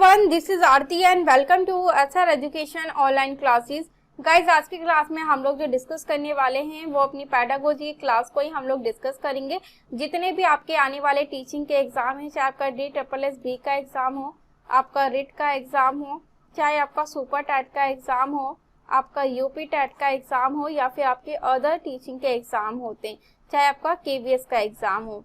Everyone, this is Aarti and welcome to HR education online classes. Guys, आज की class में हम लोग जो डिस्कस करने वाले हैं वो अपनी पैडागोजी क्लास को ही हम लोग डिस्कस करेंगे। जितने भी आपके आने वाले टीचिंग के एग्जाम हैं, चाहे आपका DSSB का एग्जाम हो, आपका रिट का एग्जाम हो, चाहे आपका सुपर टैट का एग्जाम हो, आपका यूपी टैट का एग्जाम हो, या फिर आपके अदर टीचिंग के एग्जाम होते हैं, चाहे आपका KVS का एग्जाम हो,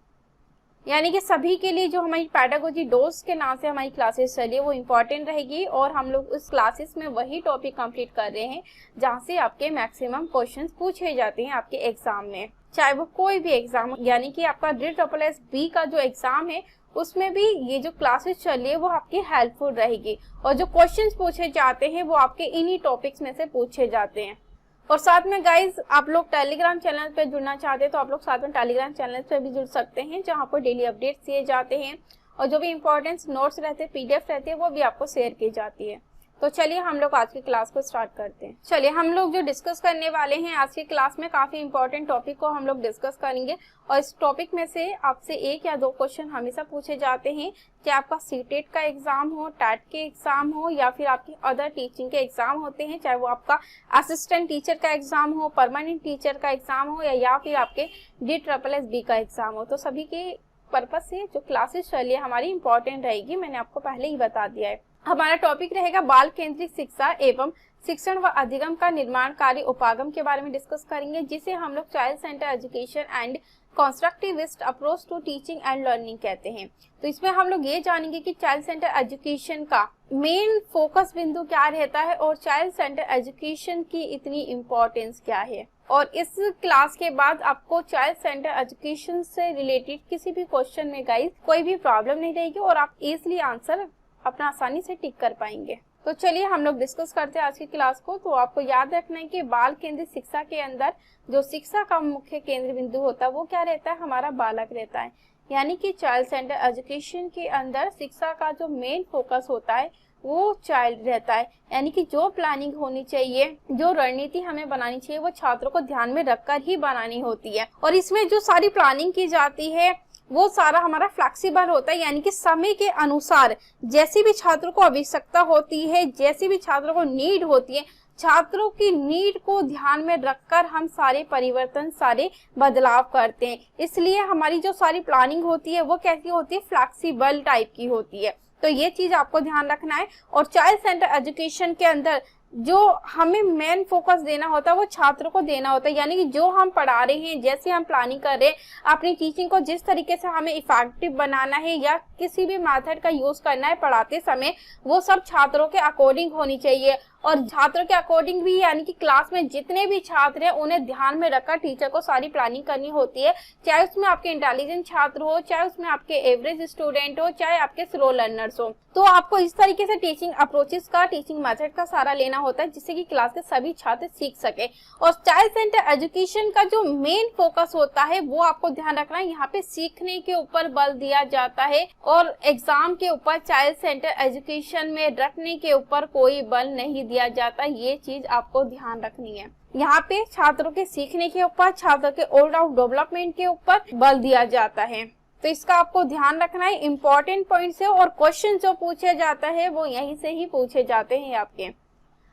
यानी कि सभी के लिए जो हमारी पैडागोजी डोज के नाम से हमारी क्लासेस चली है वो इम्पोर्टेंट रहेगी। और हम लोग उस क्लासेस में वही टॉपिक कंप्लीट कर रहे हैं जहाँ से आपके मैक्सिमम क्वेश्चंस पूछे जाते हैं आपके एग्जाम में, चाहे वो कोई भी एग्जाम हो। यानी कि आपका DSSB का जो एग्जाम है उसमें भी ये जो क्लासेस चल रही है वो आपकी हेल्पफुल रहेगी, और जो क्वेश्चंस पूछे जाते हैं वो आपके इन्हीं टॉपिक्स में से पूछे जाते हैं। और साथ में गाइज, आप लोग टेलीग्राम चैनल पे जुड़ना चाहते हैं तो आप लोग साथ में टेलीग्राम चैनल पे भी जुड़ सकते हैं, जहां पर डेली अपडेट्स दिए जाते हैं और जो भी इंपॉर्टेंट नोट्स रहते हैं, PDF रहते हैं, वो भी आपको शेयर की जाती है। तो चलिए हम लोग आज की क्लास को स्टार्ट करते हैं। चलिए हम लोग जो डिस्कस करने वाले हैं आज की क्लास में काफी इंपॉर्टेंट टॉपिक को हम लोग डिस्कस करेंगे, और इस टॉपिक में से आपसे 1 या 2 क्वेश्चन हमेशा पूछे जाते हैं, चाहे आपका सीटेट का एग्जाम हो, टैट के एग्जाम हो, या फिर आपकी अदर टीचिंग के एग्जाम होते हैं, चाहे वो आपका असिस्टेंट टीचर का एग्जाम हो, परमानेंट टीचर का एग्जाम हो, या फिर आपके DSSB का एग्जाम हो। तो सभी के पर्पज से जो क्लासेस चलिए हमारी इंपॉर्टेंट रहेगी, मैंने आपको पहले ही बता दिया है। हमारा टॉपिक रहेगा बाल केंद्रित शिक्षा एवं शिक्षण व अधिगम का निर्माणकारी उपागम के बारे में डिस्कस करेंगे, जिसे हम लोग child center education and constructivist approach to teaching and learning कहते हैं। तो इसमें हम लोग ये जानेंगे कि चाइल्ड सेंटर एजुकेशन का मेन फोकस बिंदु क्या रहता है और चाइल्ड सेंटर एजुकेशन की इतनी इम्पोर्टेंस क्या है। और इस क्लास के बाद आपको चाइल्ड सेंटर एजुकेशन से रिलेटेड किसी भी क्वेश्चन में गाइस कोई भी प्रॉब्लम नहीं रहेगी और आप इजिली आंसर अपना आसानी से टिक कर पाएंगे। तो चलिए हम लोग डिस्कस करते हैं आज की क्लास को। तो आपको याद रखना है कि बाल केंद्रित शिक्षा के अंदर जो शिक्षा का मुख्य केंद्र बिंदु होता है वो क्या रहता है, हमारा बालक रहता है। यानी कि चाइल्ड सेंटर एजुकेशन के अंदर शिक्षा का जो मेन फोकस होता है वो चाइल्ड रहता है। यानी कि जो प्लानिंग होनी चाहिए, जो रणनीति हमें बनानी चाहिए, वो छात्रों को ध्यान में रखकर ही बनानी होती है। और इसमें जो सारी प्लानिंग की जाती है वो सारा हमारा फ्लेक्सिबल होता है, यानी कि समय के अनुसार जैसी भी छात्रों को आवश्यकता होती है, जैसी भी छात्रों को नीड होती है, छात्रों की नीड को ध्यान में रखकर हम सारे परिवर्तन, सारे बदलाव करते हैं। इसलिए हमारी जो सारी प्लानिंग होती है वो कैसी होती है, फ्लेक्सिबल टाइप की होती है। तो ये चीज आपको ध्यान रखना है। और चाइल्ड सेंटर एजुकेशन के अंदर जो हमें मेन फोकस देना होता है वो छात्रों को देना होता है। यानी कि जो हम पढ़ा रहे हैं, जैसे हम प्लानिंग कर रहे हैं, अपनी टीचिंग को जिस तरीके से हमें इफेक्टिव बनाना है या किसी भी मेथड का यूज करना है पढ़ाते समय, वो सब छात्रों के अकॉर्डिंग होनी चाहिए। और छात्रों के अकॉर्डिंग भी, यानी कि क्लास में जितने भी छात्र हैं उन्हें ध्यान में रखकर टीचर को सारी प्लानिंग करनी होती है, चाहे उसमें आपके इंटेलिजेंट छात्र हो, चाहे उसमें आपके एवरेज स्टूडेंट हो, चाहे आपके स्लो लर्नर्स हो। तो आपको इस तरीके से टीचिंग अप्रोचेस का, टीचिंग मेथड का सारा लेना होता है, जिससे कि क्लास के सभी छात्र सीख सके। और चाइल्ड सेंटर एजुकेशन का जो मेन फोकस होता है वो आपको ध्यान रखना है, यहाँ पे सीखने के ऊपर बल दिया जाता है और एग्जाम के ऊपर चाइल्ड सेंटर एजुकेशन में रखने के ऊपर कोई बल नहीं दिया जाता। ये चीज आपको ध्यान रखनी है। यहाँ पे छात्रों के सीखने के ऊपर, छात्रों के ऑल राउंड डेवलपमेंट के ऊपर बल दिया जाता है। तो इसका आपको ध्यान रखना है, इंपॉर्टेंट पॉइंट से। और क्वेश्चन जो पूछे जाता है वो यहीं से ही पूछे जाते हैं। आपके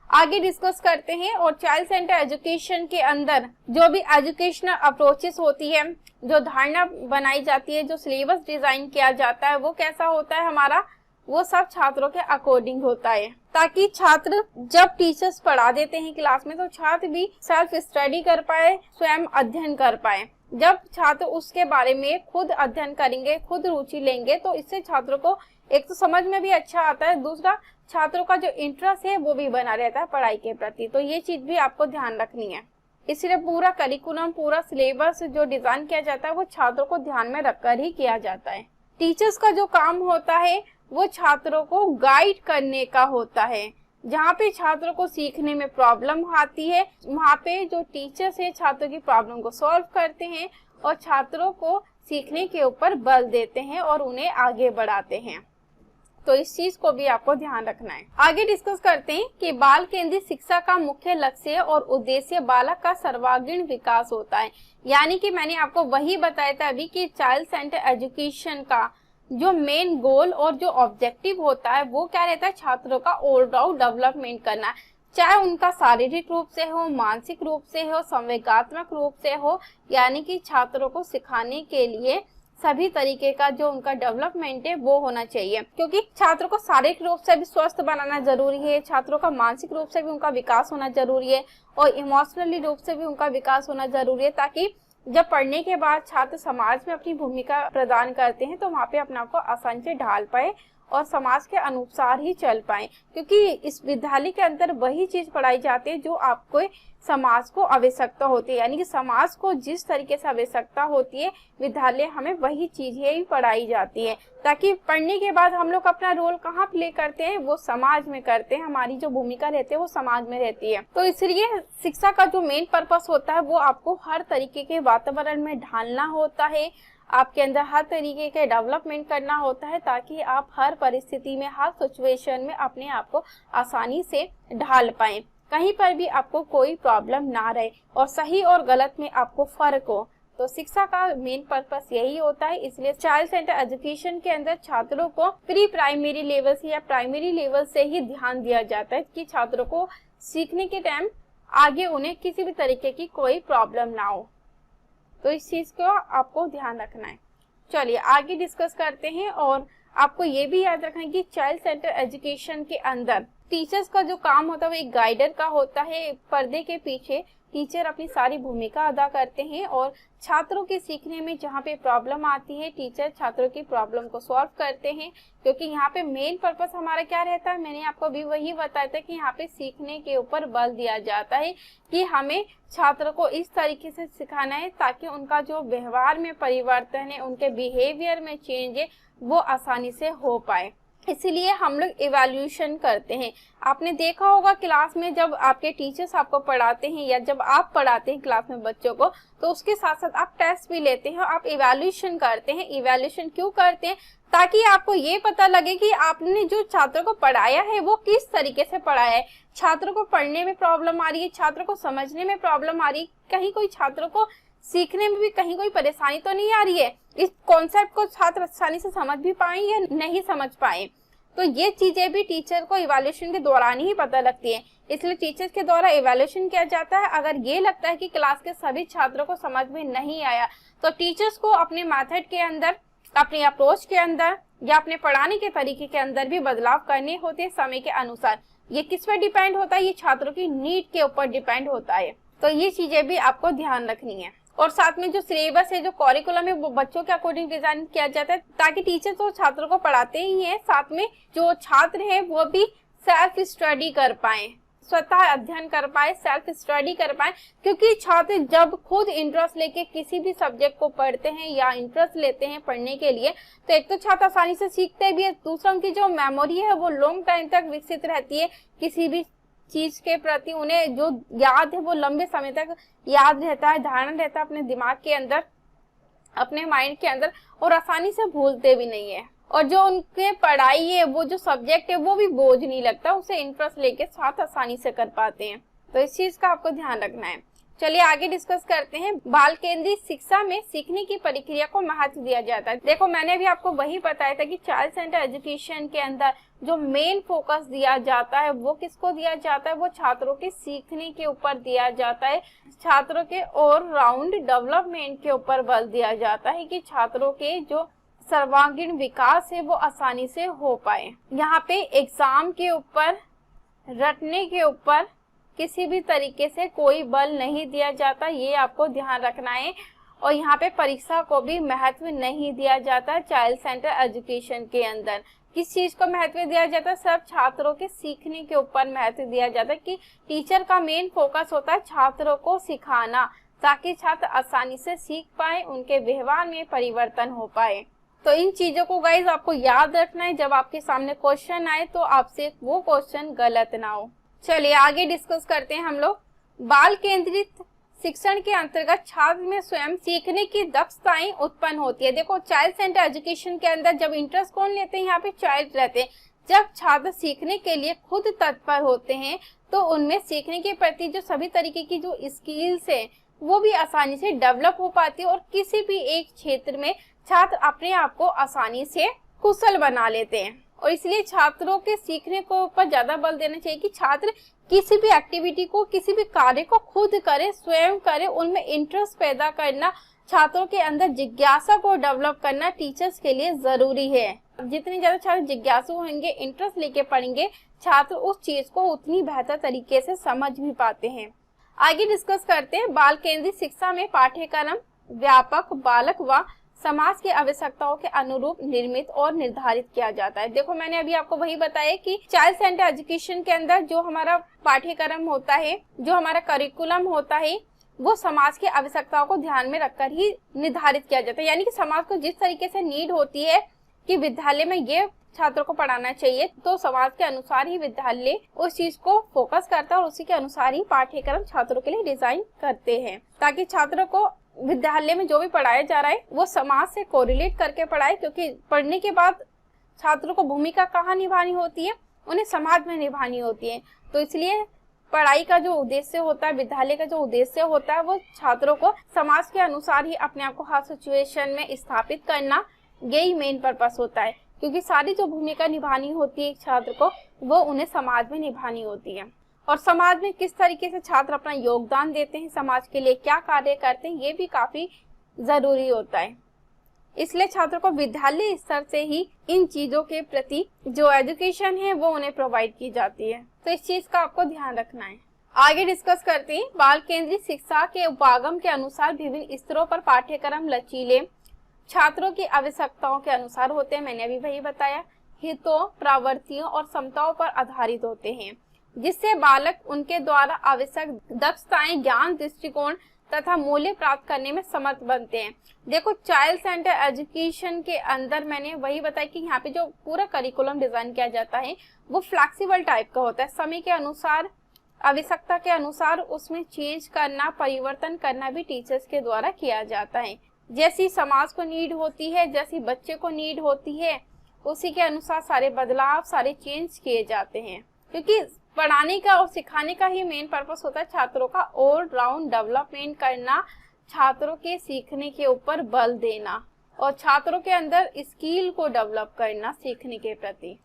आगे डिस्कस करते हैं। और चाइल्ड सेंटर एजुकेशन के अंदर जो भी एजुकेशनल अप्रोचेस होती है, जो धारणा बनाई जाती है, जो सिलेबस डिजाइन किया जाता है, वो कैसा होता है हमारा, वो सब छात्रों के अकॉर्डिंग होता है, ताकि छात्र जब टीचर्स पढ़ा देते हैं क्लास में तो छात्र भी सेल्फ स्टडी कर पाए, स्वयं अध्ययन कर पाए। जब छात्र उसके बारे में खुद अध्ययन करेंगे, खुद रुचि लेंगे, तो इससे छात्रों को एक तो समझ में भी अच्छा आता है, दूसरा छात्रों का जो इंटरेस्ट है वो भी बना रहता है पढ़ाई के प्रति। तो ये चीज भी आपको ध्यान रखनी है। इसलिए पूरा करिकुलम, पूरा सिलेबस जो डिजाइन किया जाता है वो छात्रों को ध्यान में रखकर ही किया जाता है। टीचर्स का जो काम होता है वो छात्रों को गाइड करने का होता है। जहाँ पे छात्रों को सीखने में प्रॉब्लम आती है, वहाँ पे जो टीचर्स है छात्रों की प्रॉब्लम को सॉल्व करते हैं और छात्रों को सीखने के ऊपर बल देते हैं और उन्हें आगे बढ़ाते हैं। तो इस चीज को भी आपको ध्यान रखना है। आगे डिस्कस करते हैं कि बाल केंद्रित शिक्षा का मुख्य लक्ष्य और उद्देश्य बालक का सर्वांगीण विकास होता है। यानी कि मैंने आपको वही बताया था अभी कि चाइल्ड सेंटर एजुकेशन का जो मेन गोल और जो ऑब्जेक्टिव होता है वो क्या रहता है, छात्रों का ऑलराउंड डेवलपमेंट करना, चाहे उनका शारीरिक रूप से हो, मानसिक रूप से हो, संवेगात्मक रूप से हो, यानी कि छात्रों को सिखाने के लिए सभी तरीके का जो उनका डेवलपमेंट है वो होना चाहिए, क्योंकि छात्रों को शारीरिक रूप से भी स्वस्थ बनाना जरूरी है, छात्रों का मानसिक रूप से भी उनका विकास होना जरूरी है और इमोशनली रूप से भी उनका विकास होना जरूरी है, ताकि जब पढ़ने के बाद छात्र समाज में अपनी भूमिका प्रदान करते हैं तो वहाँ पे अपने आप को आसानी से ढाल पाए और समाज के अनुसार ही चल पाए, क्योंकि इस विद्यालय के अंदर वही चीज पढ़ाई जाती है जो आपको समाज को आवश्यकता होती है, यानी कि समाज को जिस तरीके से आवश्यकता होती है विद्यालय हमें वही चीजें ही पढ़ाई जाती है, ताकि पढ़ने के बाद हम लोग अपना रोल कहाँ प्ले करते हैं, वो समाज में करते हैं, हमारी जो भूमिका रहती है वो समाज में रहती है। तो इसलिए शिक्षा का जो मेन पर्पस होता है वो आपको हर तरीके के वातावरण में ढालना होता है, आपके अंदर हर तरीके के डेवलपमेंट करना होता है, ताकि आप हर परिस्थिति में, हर सिचुएशन में अपने आप को आसानी से ढाल पाएं, कहीं पर भी आपको कोई प्रॉब्लम ना रहे और सही और गलत में आपको फर्क हो। तो शिक्षा का मेन पर्पस यही होता है। इसलिए चाइल्ड सेंटर एजुकेशन के अंदर छात्रों को प्री प्राइमरी लेवल से या प्राइमरी लेवल से ही ध्यान दिया जाता है कि छात्रों को सीखने के टाइम आगे उन्हें किसी भी तरीके की कोई प्रॉब्लम ना हो। तो इस चीज को आपको ध्यान रखना है। चलिए आगे डिस्कस करते हैं। और आपको ये भी याद रखना है कि चाइल्ड सेंटर एजुकेशन के अंदर टीचर्स का जो काम होता है वो एक गाइडर का होता है। पर्दे के पीछे टीचर अपनी सारी भूमिका अदा करते हैं और छात्रों के सीखने में जहाँ पे प्रॉब्लम आती है टीचर छात्रों की प्रॉब्लम को सॉल्व करते हैं, क्योंकि यहाँ पे मेन पर्पस हमारा क्या रहता है, मैंने आपको भी वही बताया था कि यहाँ पे सीखने के ऊपर बल दिया जाता है कि हमें छात्रों को इस तरीके से सिखाना है ताकि उनका जो व्यवहार में परिवर्तन है, उनके बिहेवियर में चेंज है, वो आसानी से हो पाए। इसीलिए हम लोग इवैल्यूएशन करते हैं। आपने देखा होगा क्लास में जब आपके टीचर्स आपको पढ़ाते हैं या जब आप पढ़ाते हैं क्लास में बच्चों को, तो उसके साथ साथ आप टेस्ट भी लेते हैं, आप इवैल्यूएशन करते हैं। इवैल्यूएशन क्यों करते हैं? ताकि आपको ये पता लगे कि आपने जो छात्रों को पढ़ाया है वो किस तरीके से पढ़ाया है। छात्रों को पढ़ने में प्रॉब्लम आ रही है, छात्रों को समझने में प्रॉब्लम आ रही है, कहीं कोई छात्रों को सीखने में भी कहीं कोई परेशानी तो नहीं आ रही है, इस कॉन्सेप्ट को छात्र आसानी से समझ भी पाए या नहीं समझ पाए। तो ये चीजें भी टीचर को इवैल्यूएशन के दौरान ही पता लगती है। इसलिए टीचर्स के द्वारा इवैल्यूएशन किया जाता है। अगर ये लगता है कि क्लास के सभी छात्रों को समझ में नहीं आया तो टीचर्स को अपने मेथड के अंदर, अपने अप्रोच के अंदर या अपने पढ़ाने के तरीके के अंदर भी बदलाव करने होते हैं समय के अनुसार। ये किस पर डिपेंड होता है? ये छात्रों की नीड के ऊपर डिपेंड होता है। तो ये चीजें भी आपको ध्यान रखनी है। और साथ में जो सिलेबस है, जो करिकुलम है, वो बच्चों के अकॉर्डिंग डिजाइन किया जाता है, ताकि टीचर तो छात्रों को पढ़ाते ही हैं, साथ में जो छात्र हैं वो भी सेल्फ स्टडी कर पाए, स्वतः अध्ययन कर पाए, सेल्फ स्टडी कर पाए। क्योंकि छात्र जब खुद इंटरेस्ट लेके किसी भी सब्जेक्ट को पढ़ते हैं या इंटरेस्ट लेते हैं पढ़ने के लिए, तो एक तो छात्र आसानी से सीखते भी है, दूसरा उनकी जो मेमोरी है वो लॉन्ग टाइम तक विकसित रहती है। किसी भी चीज के प्रति उन्हें जो याद है वो लंबे समय तक याद रहता है, धारण रहता है अपने दिमाग के अंदर, अपने माइंड के अंदर, और आसानी से भूलते भी नहीं है। और जो उनके पढ़ाई है, वो जो सब्जेक्ट है वो भी बोझ नहीं लगता, उसे इंटरेस्ट लेके साथ आसानी से कर पाते हैं। तो इस चीज का आपको ध्यान रखना है। चलिए आगे डिस्कस करते हैं। बाल केंद्रित शिक्षा में सीखने की प्रक्रिया को महत्व दिया जाता है। देखो मैंने भी आपको वही बताया था कि चाइल्ड सेंटर एजुकेशन के अंदर जो मेन फोकस दिया जाता है वो किसको दिया जाता है? वो छात्रों के सीखने के ऊपर दिया जाता है, छात्रों के ऑलराउंड डेवलपमेंट के ऊपर बल दिया जाता है कि छात्रों के जो सर्वांगीण विकास है वो आसानी से हो पाए। यहाँ पे एग्जाम के ऊपर, रटने के ऊपर किसी भी तरीके से कोई बल नहीं दिया जाता, ये आपको ध्यान रखना है। और यहाँ पे परीक्षा को भी महत्व नहीं दिया जाता चाइल्ड सेंटर एजुकेशन के अंदर। किस चीज को महत्व दिया जाता है? सब छात्रों के सीखने के ऊपर महत्व दिया जाता है कि टीचर का मेन फोकस होता है छात्रों को सिखाना, ताकि छात्र आसानी से सीख पाए, उनके व्यवहार में परिवर्तन हो पाए। तो इन चीजों को गाइज आपको याद रखना है, जब आपके सामने क्वेश्चन आए तो आपसे वो क्वेश्चन गलत ना हो। चलिए आगे डिस्कस करते हैं हम लोग। बाल केंद्रित शिक्षण के अंतर्गत छात्र में स्वयं सीखने की दक्षताएं उत्पन्न होती है। देखो चाइल्ड सेंटर एजुकेशन के अंदर जब इंटरेस्ट कौन लेते हैं? यहाँ पे चाइल्ड रहते हैं। जब छात्र सीखने के लिए खुद तत्पर होते हैं तो उनमें सीखने के प्रति जो सभी तरीके की जो स्किल्स है वो भी आसानी से डेवलप हो पाती है और किसी भी एक क्षेत्र में छात्र अपने आप को आसानी से कुशल बना लेते हैं। और इसलिए छात्रों के सीखने को ऊपर ज्यादा बल देना चाहिए कि छात्र किसी भी एक्टिविटी को, किसी भी कार्य को खुद करे, स्वयं करे, उनमें इंटरेस्ट पैदा करना, छात्रों के अंदर जिज्ञासा को डेवलप करना टीचर्स के लिए जरूरी है। जितने ज्यादा छात्र जिज्ञासु होंगे, इंटरेस्ट लेके पढ़ेंगे, छात्र उस चीज को उतनी बेहतर तरीके से समझ भी पाते हैं। आगे डिस्कस करते हैं, बाल केंद्रित शिक्षा में पाठ्यक्रम व्यापक, बालक व समाज की आवश्यकताओं के अनुरूप निर्मित और निर्धारित किया जाता है। देखो मैंने अभी आपको वही बताया कि चाइल्ड सेंटर एजुकेशन के अंदर जो हमारा पाठ्यक्रम होता है, जो हमारा करिकुलम होता है, वो समाज की आवश्यकताओं को ध्यान में रखकर ही निर्धारित किया जाता है। यानी कि समाज को जिस तरीके से नीड होती है कि विद्यालय में ये छात्रों को पढ़ाना चाहिए, तो समाज के अनुसार ही विद्यालय उस चीज को फोकस करता है और उसी के अनुसार ही पाठ्यक्रम छात्रों के लिए डिजाइन करते हैं, ताकि छात्रों को विद्यालय में जो भी पढ़ाया जा रहा है वो समाज से कोरिलेट करके पढ़ाए। क्योंकि पढ़ने के बाद छात्रों को भूमिका कहाँ निभानी होती है, उन्हें समाज में निभानी होती है। तो इसलिए पढ़ाई का जो उद्देश्य होता है, विद्यालय का जो उद्देश्य होता है, वो छात्रों को समाज के अनुसार ही अपने आप को हर सिचुएशन में स्थापित करना, यही मेन पर्पस होता है। क्योंकि सारी जो भूमिका निभानी होती है एक छात्र को, वो उन्हें समाज में निभानी होती है। और समाज में किस तरीके से छात्र अपना योगदान देते हैं, समाज के लिए क्या कार्य करते हैं, ये भी काफी जरूरी होता है। इसलिए छात्रों को विद्यालय स्तर से ही इन चीजों के प्रति जो एजुकेशन है वो उन्हें प्रोवाइड की जाती है। तो इस चीज का आपको ध्यान रखना है। आगे डिस्कस करते हैं, बाल केंद्रित शिक्षा के उपागम के अनुसार विभिन्न स्तरों पर पाठ्यक्रम लचीले, छात्रों की आवश्यकताओं के अनुसार होते हैं। मैंने अभी वही बताया, हितों, प्रवृत्तियों और क्षमताओं पर आधारित होते हैं, जिससे बालक उनके द्वारा आवश्यक दक्षताएं, ज्ञान, दृष्टिकोण तथा मूल्य प्राप्त करने में समर्थ बनते हैं। देखो चाइल्ड सेंटर एजुकेशन के अंदर मैंने वही बताया कि यहाँ पे जो पूरा करिकुलम डिजाइन किया जाता है वो फ्लेक्सिबल टाइप का होता है। समय के अनुसार, आवश्यकता के अनुसार उसमें चेंज करना, परिवर्तन करना भी टीचर्स के द्वारा किया जाता है। जैसी समाज को नीड होती है, जैसी बच्चे को नीड होती है, उसी के अनुसार सारे बदलाव, सारे चेंज किए जाते हैं। क्योंकि पढ़ाने का और सिखाने का ही मेन पर्पस होता है छात्रों का ऑल राउंड डेवलपमेंट करना, छात्रों के सीखने के ऊपर बल देना और छात्रों के अंदर स्किल को डेवलप करना सीखने के प्रति,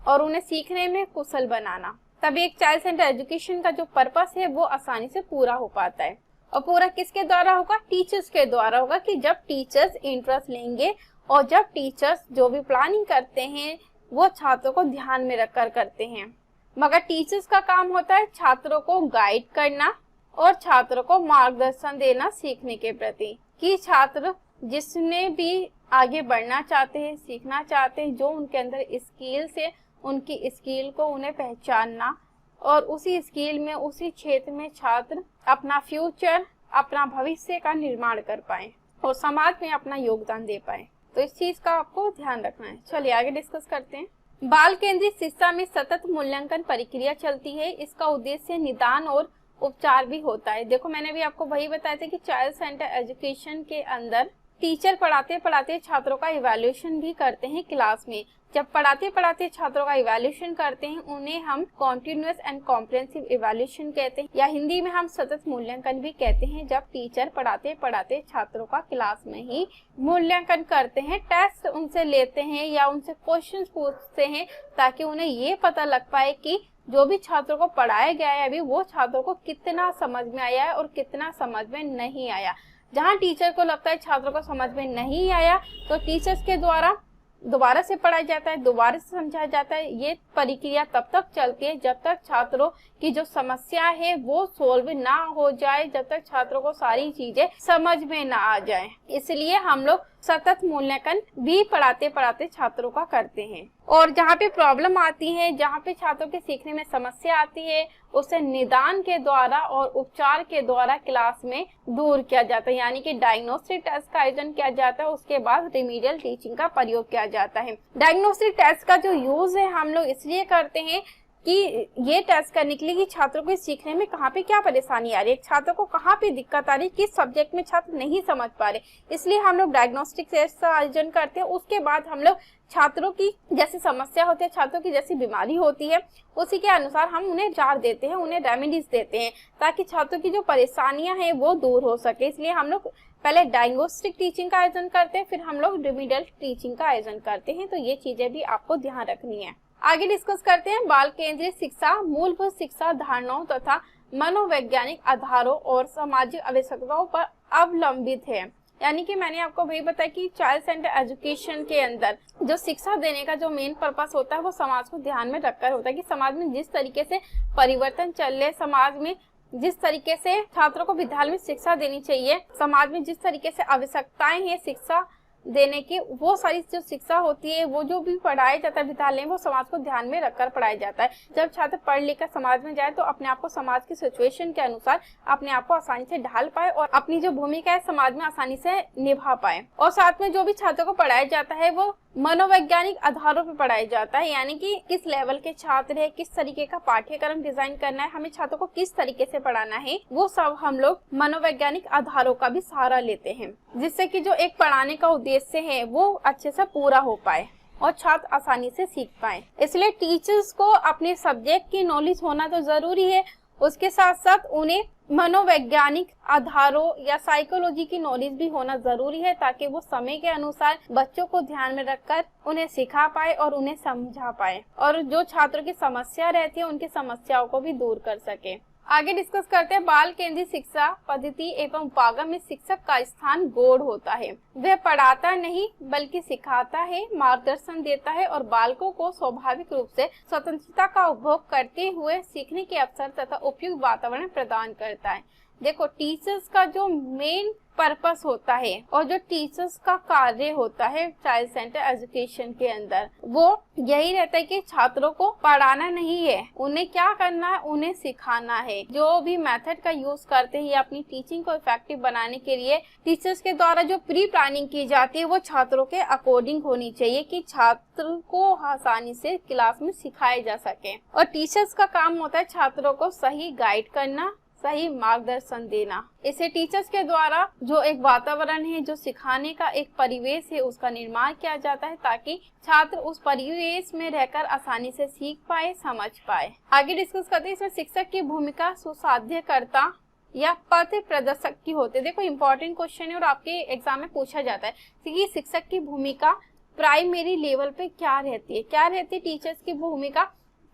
और उन्हें सीखने में कुशल बनाना। तभी एक चाइल्ड सेंटर एजुकेशन का जो पर्पस है वो आसानी से पूरा हो पाता है। और पूरा किसके द्वारा होगा? टीचर्स के द्वारा होगा, कि जब टीचर्स इंटरेस्ट लेंगे और जब टीचर्स जो भी प्लानिंग करते हैं वो छात्रों को ध्यान में रखकर करते हैं। मगर टीचर्स का काम होता है छात्रों को गाइड करना और छात्रों को मार्गदर्शन देना सीखने के प्रति, कि छात्र जिसने भी आगे बढ़ना चाहते हैं, सीखना चाहते हैं, जो उनके अंदर स्किल्स है, उनकी स्किल को उन्हें पहचानना और उसी स्किल में, उसी क्षेत्र में छात्र अपना फ्यूचर, अपना भविष्य का निर्माण कर पाए और समाज में अपना योगदान दे पाए। तो इस चीज का आपको ध्यान रखना है। चलिए आगे डिस्कस करते हैं। बाल केंद्रित शिक्षा में सतत मूल्यांकन प्रक्रिया चलती है। इसका उद्देश्य निदान और उपचार भी होता है। देखो मैंने भी आपको वही बताया था कि चाइल्ड सेंटर एजुकेशन के अंदर टीचर पढ़ाते पढ़ाते छात्रों का इवैल्यूएशन भी करते हैं क्लास में। जब पढ़ाते पढ़ाते छात्रों का इवैल्यूएशन करते हैं उन्हें हम कॉन्टिन्यूअस एंड कॉम्प्रिहेंसिव इवैल्यूएशन कहते हैं, या हिंदी में हम सतत मूल्यांकन भी कहते हैं। जब टीचर पढ़ाते पढ़ाते छात्रों का क्लास में ही मूल्यांकन करते हैं, टेस्ट उनसे लेते हैं या उनसे क्वेश्चंस पूछते हैं, ताकि उन्हें ये पता लग पाए कि जो भी छात्रों को पढ़ाया गया है अभी वो छात्रों को कितना समझ में आया है और कितना समझ में नहीं आया। जहाँ टीचर को लगता है छात्रों को समझ में नहीं आया तो टीचर्स के द्वारा दोबारा से पढ़ाया जाता है, दोबारा से समझाया जाता है। ये प्रक्रिया तब तक चलती है जब तक छात्रों की जो समस्या है वो सोल्व ना हो जाए, जब तक छात्रों को सारी चीजें समझ में ना आ जाए। इसलिए हम लोग सतत मूल्यांकन भी पढ़ाते पढ़ाते छात्रों का करते हैं। और जहाँ पे प्रॉब्लम आती है, जहाँ पे छात्रों के सीखने में समस्या आती है, उसे निदान के द्वारा और उपचार के द्वारा क्लास में दूर किया जाता है। यानी कि डायग्नोस्टिक टेस्ट का आयोजन किया जाता है, उसके बाद रिमीडियल टीचिंग का प्रयोग किया जाता है। डायग्नोस्टिक टेस्ट का जो यूज है हम लोग इसलिए करते हैं कि ये टेस्ट करने के लिए कि छात्रों को सीखने में कहाँ पे क्या परेशानी आ रही है, छात्रों को कहाँ पे दिक्कत आ रही है, किस सब्जेक्ट में छात्र नहीं समझ पा रहे, इसलिए हम लोग डायग्नोस्टिक टेस्ट का आयोजन करते हैं। उसके बाद हम लोग छात्रों की जैसी समस्या होती है, छात्रों की जैसी बीमारी होती है, उसी के अनुसार हम उन्हें जार देते हैं, उन्हें रेमेडीज देते हैं ताकि छात्रों की जो परेशानियां हैं वो दूर हो सके। इसलिए हम लोग पहले डायग्नोस्टिक टीचिंग का आयोजन करते हैं, फिर हम लोग रिमीडियल टीचिंग का आयोजन करते हैं। तो ये चीजें भी आपको ध्यान रखनी है। आगे डिस्कस करते हैं बाल केंद्रित शिक्षा मूलभूत शिक्षा धारणाओं तथा मनोवैज्ञानिक आधारों और सामाजिक आवश्यकताओं पर अवलंबित है। यानी कि मैंने आपको वही बताया कि चाइल्ड सेंटर एजुकेशन के अंदर जो शिक्षा देने का जो मेन पर्पस होता है वो समाज को ध्यान में रखकर होता है कि समाज में जिस तरीके से परिवर्तन चल रहे, समाज में जिस तरीके से छात्रों को विद्यालय में शिक्षा देनी चाहिए, समाज में जिस तरीके से आवश्यकताएं हैं शिक्षा देने की, वो सारी जो शिक्षा होती है, वो जो भी पढ़ाया जाता है विद्यालय में, वो समाज को ध्यान में रखकर पढ़ाया जाता है। जब छात्र पढ़ लिख कर समाज में जाए तो अपने आप को समाज की सिचुएशन के अनुसार अपने आप को आसानी से ढाल पाए और अपनी जो भूमिका है समाज में आसानी से निभा पाए। और साथ में जो भी छात्रों को पढ़ाया जाता है वो मनोवैज्ञानिक आधारों पर पढ़ाया जाता है, यानी कि किस लेवल के छात्र है, किस तरीके का पाठ्यक्रम डिजाइन करना है, हमें छात्रों को किस तरीके से पढ़ाना है, वो सब हम लोग मनोवैज्ञानिक आधारों का भी सहारा लेते हैं, जिससे कि जो एक पढ़ाने का उद्देश्य है वो अच्छे से पूरा हो पाए और छात्र आसानी से सीख पाए। इसलिए टीचर्स को अपने सब्जेक्ट की नॉलेज होना तो जरूरी है, उसके साथ साथ उन्हें मनोवैज्ञानिक आधारों या साइकोलॉजी की नॉलेज भी होना जरूरी है ताकि वो समय के अनुसार बच्चों को ध्यान में रखकर उन्हें सिखा पाए और उन्हें समझा पाए और जो छात्रों की समस्या रहती है उनकी समस्याओं को भी दूर कर सके। आगे डिस्कस करते हैं बाल केंद्रित शिक्षा पद्धति एवं उपागम में शिक्षक का स्थान गौण होता है। वह पढ़ाता नहीं बल्कि सिखाता है, मार्गदर्शन देता है और बालकों को स्वाभाविक रूप से स्वतंत्रता का उपभोग करते हुए सीखने के अवसर तथा उपयुक्त वातावरण प्रदान करता है। देखो, टीचर्स का जो मेन पर्पस होता है और जो टीचर्स का कार्य होता है चाइल्ड सेंटर एजुकेशन के अंदर, वो यही रहता है कि छात्रों को पढ़ाना नहीं है, उन्हें क्या करना है, उन्हें सिखाना है। जो भी मेथड का यूज करते हैं अपनी टीचिंग को इफेक्टिव बनाने के लिए टीचर्स के द्वारा जो प्री प्लानिंग की जाती है वो छात्रों के अकॉर्डिंग होनी चाहिए कि छात्र को आसानी से क्लास में सिखाया जा सके। और टीचर्स का काम होता है छात्रों को सही गाइड करना, सही मार्गदर्शन देना। इसे टीचर्स के द्वारा जो एक वातावरण है, जो सिखाने का एक परिवेश है, उसका निर्माण किया जाता है ताकि छात्र उस परिवेश में रहकर आसानी से सीख पाए, समझ पाए। आगे डिस्कस करते हैं इसमें शिक्षक की भूमिका सुसाध्यकर्ता या पथ प्रदर्शक की होती है। देखो, इंपॉर्टेंट क्वेश्चन है और आपके एग्जाम में पूछा जाता है कि शिक्षक की भूमिका प्राइमरी लेवल पे क्या रहती है। क्या रहती है टीचर्स की भूमिका?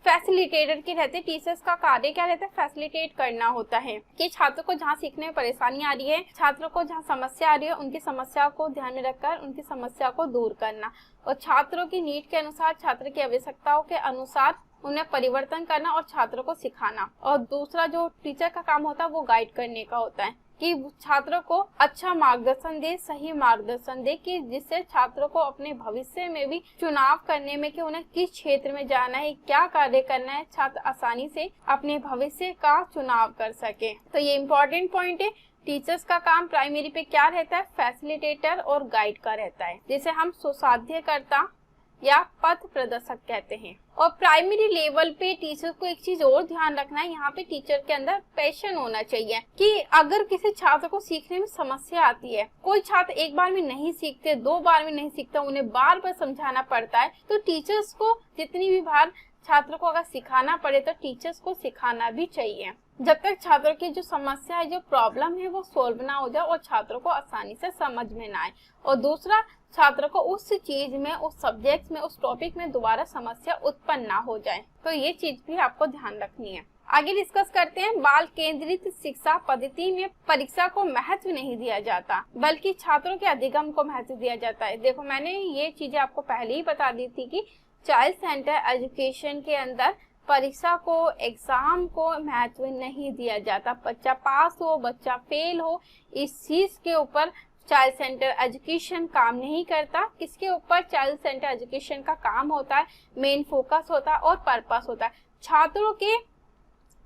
फैसिलिटेटर की रहती है। टीचर्स का कार्य क्या रहता है? फैसिलिटेट करना होता है कि छात्रों को जहाँ सीखने में परेशानी आ रही है, छात्रों को जहाँ समस्या आ रही है, उनकी समस्या को ध्यान में रखकर उनकी समस्या को दूर करना और छात्रों की नीड के अनुसार, छात्र की आवश्यकताओं के अनुसार उन्हें परिवर्तन करना और छात्रों को सिखाना। और दूसरा जो टीचर का काम होता है वो गाइड करने का होता है कि छात्रों को अच्छा मार्गदर्शन दे, सही मार्गदर्शन दे कि जिससे छात्रों को अपने भविष्य में भी चुनाव करने में कि उन्हें किस क्षेत्र में जाना है, क्या कार्य करना है, छात्र आसानी से अपने भविष्य का चुनाव कर सके। तो ये इम्पोर्टेंट पॉइंट है। टीचर्स का काम प्राइमरी पे क्या रहता है? फैसिलिटेटर और गाइड का रहता है, जिसे हम सुसाध्यकर्ता या पथ प्रदर्शक कहते हैं। और प्राइमरी लेवल पे टीचर को एक चीज और ध्यान रखना है, यहाँ पे टीचर के अंदर पैशन होना चाहिए कि अगर किसी छात्र को सीखने में समस्या आती है, कोई छात्र एक बार में नहीं सीखते, 2 बार में नहीं सीखता, उन्हें बार बार समझाना पड़ता है, तो टीचर्स को जितनी भी बार छात्र को अगर सिखाना पड़े तो टीचर्स को सिखाना भी चाहिए, जब तक छात्रों की जो समस्या है, जो प्रॉब्लम है वो सोल्व ना हो जाए और छात्रों को आसानी से समझ में ना आए। और दूसरा, छात्र को उस चीज में, उस सब्जेक्ट में, उस टॉपिक में दोबारा समस्या उत्पन्न ना हो जाए। तो ये चीज भी आपको ध्यान रखनी है। आगे डिस्कस करते हैं बाल केंद्रित शिक्षा पद्धति में परीक्षा को महत्व नहीं दिया जाता बल्कि छात्रों के अधिगम को महत्व दिया जाता है। देखो, मैंने ये चीजें आपको पहले ही बता दी थी कि चाइल्ड सेंटर एजुकेशन के अंदर परीक्षा को, एग्जाम को महत्व नहीं दिया जाता। बच्चा पास हो, बच्चा फेल हो, इस चीज के ऊपर चाइल्ड सेंटर एजुकेशन काम नहीं करता। किसके ऊपर? चाइल्ड सेंटर एजुकेशन का काम होता है, मेन फोकस होता है और पर्पस होता है छात्रों के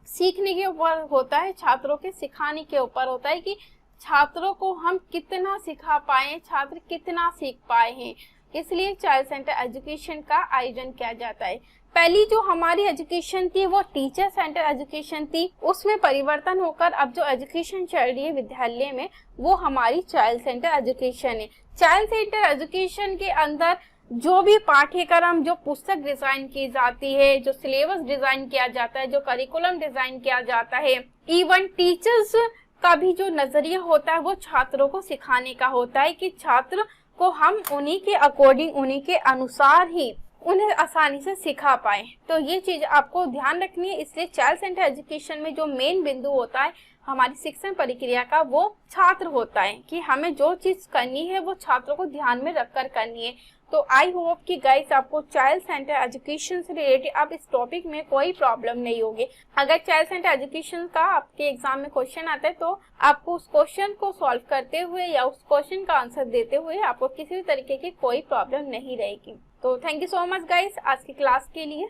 सीखने के ऊपर होता है, छात्रों के सिखाने के ऊपर होता है कि छात्रों को हम कितना सिखा पाए, छात्र कितना सीख पाए हैं। इसलिए चाइल्ड सेंटर एजुकेशन का आयोजन किया जाता है। पहली जो हमारी एजुकेशन थी वो टीचर सेंटर एजुकेशन थी, उसमें परिवर्तन होकर अब जो एजुकेशन चल रही है विद्यालय में वो हमारी चाइल्ड सेंटर एजुकेशन है। चाइल्ड सेंटर एजुकेशन के अंदर जो भी पाठ्यक्रम, जो पुस्तक डिजाइन की जाती है, जो सिलेबस डिजाइन किया जाता है, जो करिकुलम डिजाइन किया जाता है, इवन टीचर्स का भी जो नजरिया होता है वो छात्रों को सिखाने का होता है कि छात्र को हम उन्हीं के अकॉर्डिंग, उन्हीं के अनुसार ही उन्हें आसानी से सिखा पाए। तो ये चीज आपको ध्यान रखनी है। इसलिए चाइल्ड सेंटर एजुकेशन में जो मेन बिंदु होता है हमारी शिक्षण प्रक्रिया का, वो छात्र होता है कि हमें जो चीज करनी है वो छात्रों को ध्यान में रखकर करनी है। तो आई होप कि गाइस आपको चाइल्ड सेंटर एजुकेशन से रिलेटेड अब इस टॉपिक में कोई प्रॉब्लम नहीं होगी। अगर चाइल्ड सेंटर एजुकेशन का आपके एग्जाम में क्वेश्चन आता है तो आपको उस क्वेश्चन को सॉल्व करते हुए या उस क्वेश्चन का आंसर देते हुए आपको किसी भी तरीके की कोई प्रॉब्लम नहीं रहेगी। तो thank you so much guys आज की क्लास के लिए।